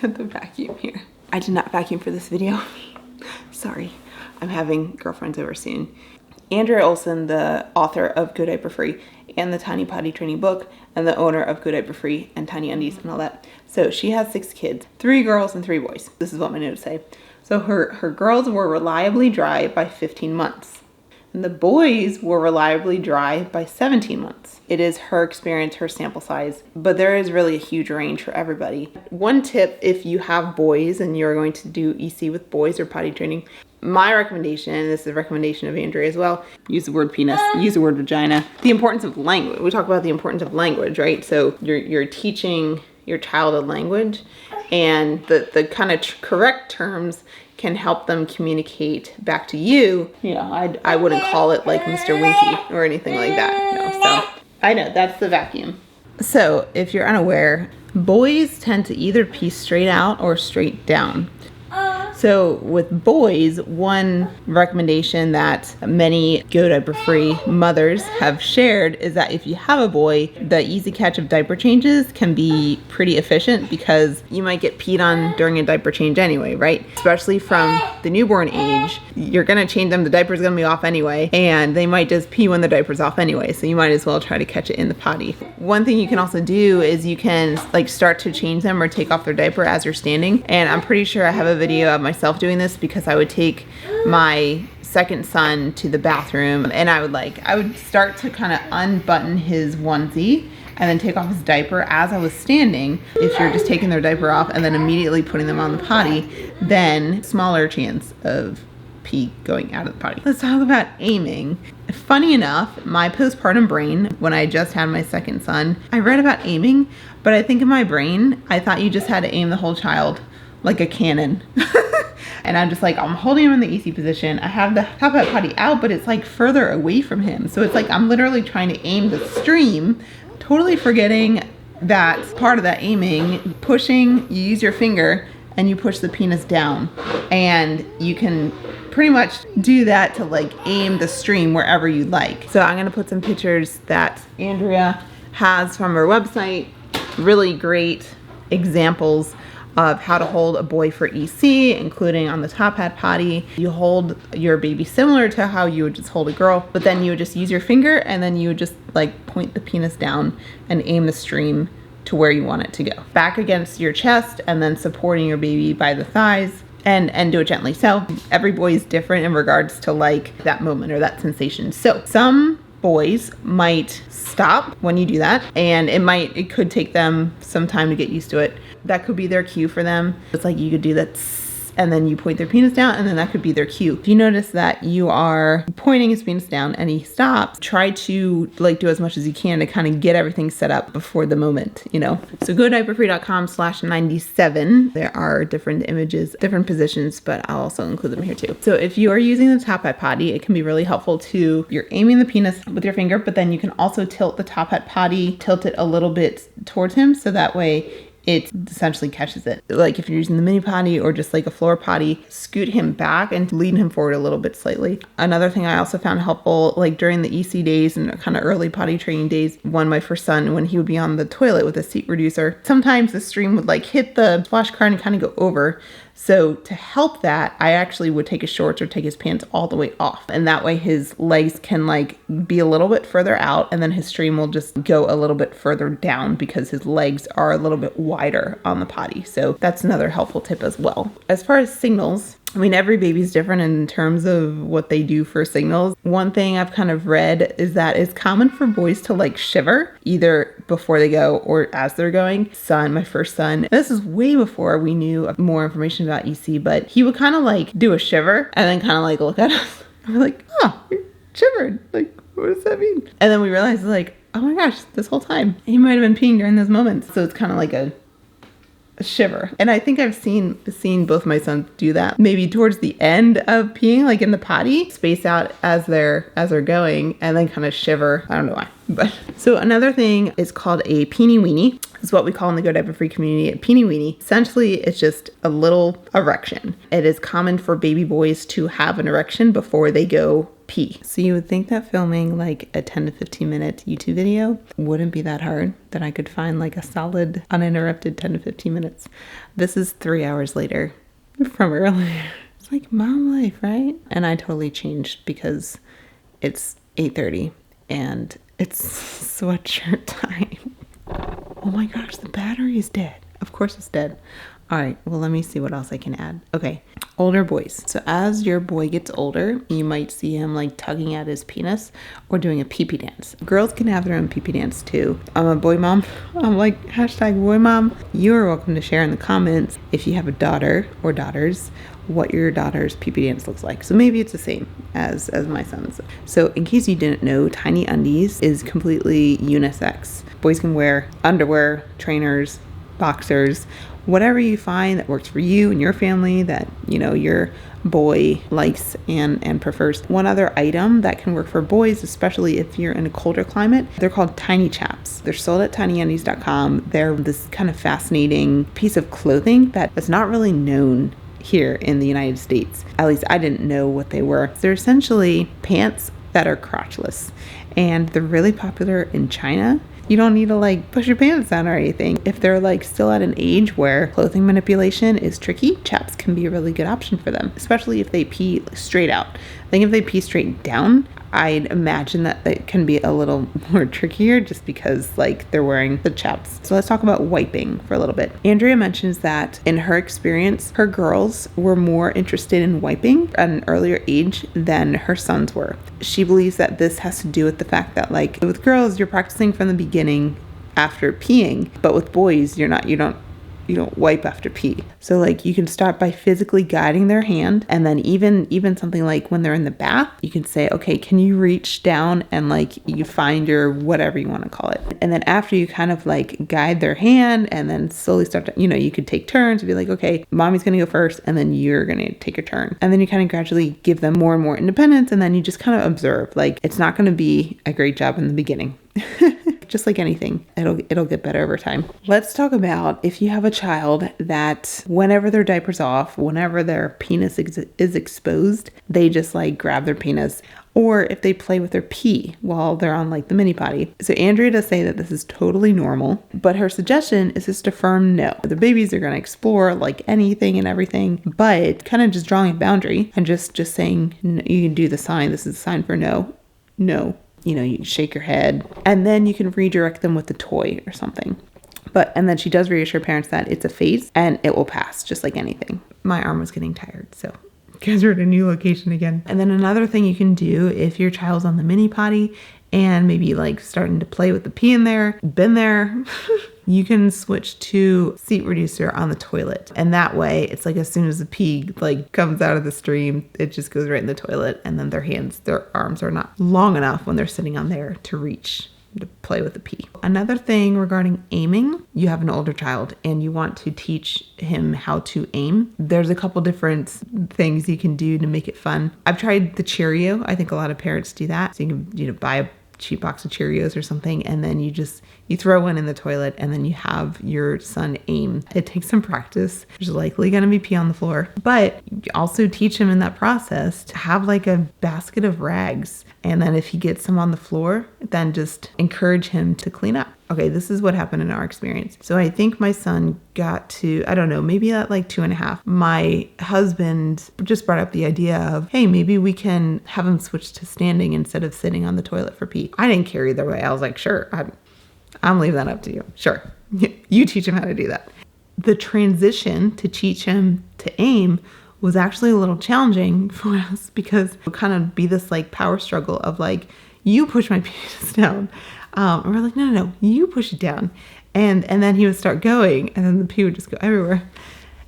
Got the vacuum here. I did not vacuum for this video. Sorry, I'm having girlfriends over soon. Andrea Olson, the author of Go Diaper Free and the Tiny Potty Training book, and the owner of Go Diaper Free and Tiny Undies and all that. So she has 6 kids, 3 girls and 3 boys. This is what my notes say. So her girls were reliably dry by 15 months. And the boys were reliably dry by 17 months. It is her experience, her sample size, but there is really a huge range for everybody. One tip, if you have boys and you're going to do EC with boys or potty training, my recommendation, and this is a recommendation of Andrea as well, use the word penis, use the word vagina. The importance of language. We talk about the importance of language, right? So you're teaching your child a language, and the kind of correct terms can help them communicate back to you. You know, I wouldn't call it like Mr. Winky or anything like that. No, so I know that's the vacuum. So if you're unaware, boys tend to either pee straight out or straight down. So with boys, one recommendation that many Go Diaper Free mothers have shared is that if you have a boy, the easy catch of diaper changes can be pretty efficient, because you might get peed on during a diaper change anyway, right? Especially from the newborn age, you're gonna change them, the diaper's gonna be off anyway, and they might just pee when the diaper's off anyway, so you might as well try to catch it in the potty. One thing you can also do is you can like start to change them or take off their diaper as you're standing, and I'm pretty sure I have a video of myself doing this, because I would take my second son to the bathroom and I would start to kind of unbutton his onesie and then take off his diaper as I was standing. If you're just taking their diaper off and then immediately putting them on the potty, then smaller chance of pee going out of the potty. Let's talk about aiming. Funny enough, my postpartum brain, when I just had my second son, I read about aiming, but I think in my brain, I thought you just had to aim the whole child like a cannon. And I'm just like, I'm holding him in the EC position. I have the top hat potty out, but it's like further away from him. So it's like I'm literally trying to aim the stream, totally forgetting that part of that aiming, pushing, you use your finger and you push the penis down. And you can pretty much do that to like aim the stream wherever you like. So I'm gonna put some pictures that Andrea has from her website, really great examples of how to hold a boy for EC, including on the top hat potty. You hold your baby similar to how you would just hold a girl, but then you would just use your finger and then you would just like point the penis down and aim the stream to where you want it to go. Back against your chest and then supporting your baby by the thighs, and do it gently. So every boy is different in regards to like that moment or that sensation. So some boys might stop when you do that, and it could take them some time to get used to it. That could be their cue for them. It's like you could do that and then you point their penis down, and then that could be their cue. If you notice that you are pointing his penis down and he stops, try to like do as much as you can to kind of get everything set up before the moment, you know? So go to diaperfree.com/97. There are different images, different positions, but I'll also include them here too. So if you are using the top hat potty, it can be really helpful to, you're aiming the penis with your finger, but then you can also tilt the top hat potty, tilt it a little bit towards him, so that way it essentially catches it. Like if you're using the mini potty or just like a floor potty, scoot him back and lean him forward a little bit slightly. Another thing I also found helpful, like during the EC days and kind of early potty training days, my first son, when he would be on the toilet with a seat reducer, sometimes the stream would like hit the splash card and kind of go over. So to help that, I actually would take his shorts or take his pants all the way off. And that way his legs can like be a little bit further out, and then his stream will just go a little bit further down because his legs are a little bit wider on the potty. So that's another helpful tip as well. As far as signals, I mean, every baby's different in terms of what they do for signals. One thing I've kind of read is that it's common for boys to like shiver either before they go or as they're going. My first son, this is way before we knew more information about EC, but he would kind of like do a shiver and then kind of like look at us. And we're like, oh, you shivered. Like, what does that mean? And then we realized like, oh my gosh, this whole time he might have been peeing during those moments. So it's kind of like a shiver. And I think I've seen both my sons do that. Maybe towards the end of peeing, like in the potty, space out as they're going and then kind of shiver. I don't know why. But so another thing is called a peenie weenie. Is what we call in the Go Diaper Free community a peenie weenie. Essentially, it's just a little erection. It is common for baby boys to have an erection before they go pee. So you would think that filming like a 10 to 15 minute YouTube video wouldn't be that hard, that I could find like a solid uninterrupted 10 to 15 minutes. This is 3 hours later from earlier. It's like mom life, right? And I totally changed because it's 8:30 and it's sweatshirt time. Oh my gosh, the battery is dead. Of course it's dead. All right, well, let me see what else I can add. Okay, older boys. So as your boy gets older, you might see him like tugging at his penis or doing a pee-pee dance. Girls can have their own pee-pee dance too. I'm a boy mom. I'm like, hashtag boy mom. You are welcome to share in the comments if you have a daughter or daughters, what your daughter's pee-pee dance looks like. So maybe it's the same as my son's. So in case you didn't know, Tiny Undies is completely unisex. Boys can wear underwear, trainers, boxers, whatever you find that works for you and your family, that, you know, your boy likes and prefers. One other item that can work for boys, especially if you're in a colder climate, they're called tiny chaps. They're sold at tinyundies.com. They're this kind of fascinating piece of clothing that is not really known here in the United States. At least I didn't know what they were. They're essentially pants that are crotchless, and they're really popular in China. You don't need to like push your pants down or anything. If they're like still at an age where clothing manipulation is tricky, chaps can be a really good option for them, especially if they pee straight out. I think if they pee straight down, I'd imagine that it can be a little more trickier just because like they're wearing the chaps. So let's talk about wiping for a little bit. Andrea mentions that in her experience, her girls were more interested in wiping at an earlier age than her sons were. She believes that this has to do with the fact that like with girls, you're practicing from the beginning after peeing, but with boys, you don't wipe after pee. So like you can start by physically guiding their hand, and then even something like when they're in the bath, you can say, okay, can you reach down and like you find your whatever you want to call it. And then after you kind of like guide their hand and then slowly start to, you could take turns and be like, okay, mommy's going to go first and then you're going to take your turn. And then you kind of gradually give them more and more independence, and then you just kind of observe. Like it's not going to be a great job in the beginning. Just like anything, it'll get better over time. Let's talk about if you have a child that whenever their diaper's off, whenever their penis is exposed, they just like grab their penis, or if they play with their pee while they're on like the mini potty. So Andrea does say that this is totally normal, but her suggestion is just a firm no. The babies are going to explore like anything and everything, but kind of just drawing a boundary and just saying, you can do the sign. This is a sign for no. You shake your head, and then you can redirect them with a toy or something. And then she does reassure parents that it's a phase and it will pass just like anything. My arm was getting tired, so guys are at a new location again. And then another thing you can do if your child's on the mini potty and maybe like starting to play with the pee in there, been there, you can switch to seat reducer on the toilet. And that way it's like as soon as the pee like comes out of the stream, it just goes right in the toilet, and then their arms are not long enough when they're sitting on there to reach to play with the pee. Another thing regarding aiming, you have an older child and you want to teach him how to aim. There's a couple different things you can do to make it fun. I've tried the Cheerio. I think a lot of parents do that. So you can buy a cheap box of Cheerios or something, and then you throw one in the toilet, and then you have your son aim. It takes some practice. There's likely going to be pee on the floor, but you also teach him in that process to have like a basket of rags, and then if he gets some on the floor, then just encourage him to clean up. Okay, this is what happened in our experience. So I think my son got to, I don't know, maybe at like 2.5. My husband just brought up the idea of, hey, maybe we can have him switch to standing instead of sitting on the toilet for pee. I didn't care either way. I was like, sure, I'm leaving that up to you. Sure, you teach him how to do that. The transition to teach him to aim was actually a little challenging for us because it would kind of be this like power struggle of like, you push my penis down. And we're like, no, you push it down. And then he would start going, and then the pee would just go everywhere.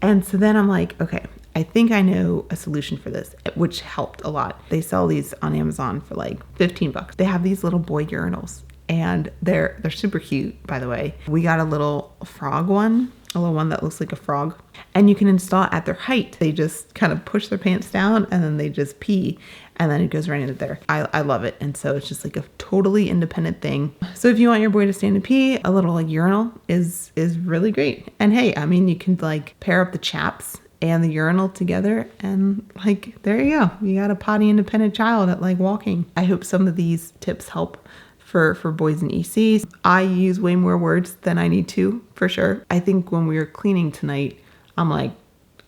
And so then I'm like, okay, I think I know a solution for this, which helped a lot. They sell these on Amazon for like $15. They have these little boy urinals, and they're super cute, by the way. We got a little frog one, a little one that looks like a frog, and you can install it at their height. They just kind of push their pants down, and then they just pee, and then it goes right into there. I love it. And so it's just like a totally independent thing. So if you want your boy to stand and pee, a little like urinal is really great. And hey, I mean, you can like pair up the chaps and the urinal together, and like, there you go. You got a potty independent child at like walking. I hope some of these tips help for boys and ECs. I use way more words than I need to, for sure. I think when we were cleaning tonight, I'm like,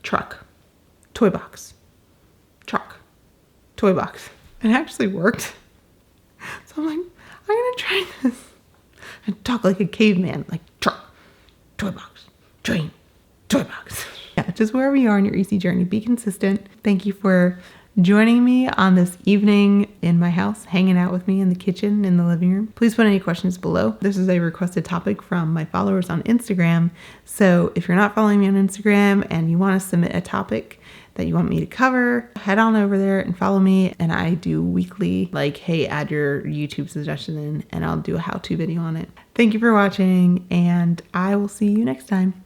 truck, toy box, truck, toy box. It actually worked. So I'm like, I'm gonna try this and talk like a caveman, like truck, toy box, train, toy box. Yeah, just wherever you are in your EC journey, be consistent. Thank you for joining me on this evening in my house, hanging out with me in the kitchen, in the living room. Please put any questions below. This is a requested topic from my followers on Instagram. So if you're not following me on Instagram and you want to submit a topic that you want me to cover, head on over there and follow me. And I do weekly, like, hey, add your YouTube suggestion in, and I'll do a how-to video on it. Thank you for watching, and I will see you next time.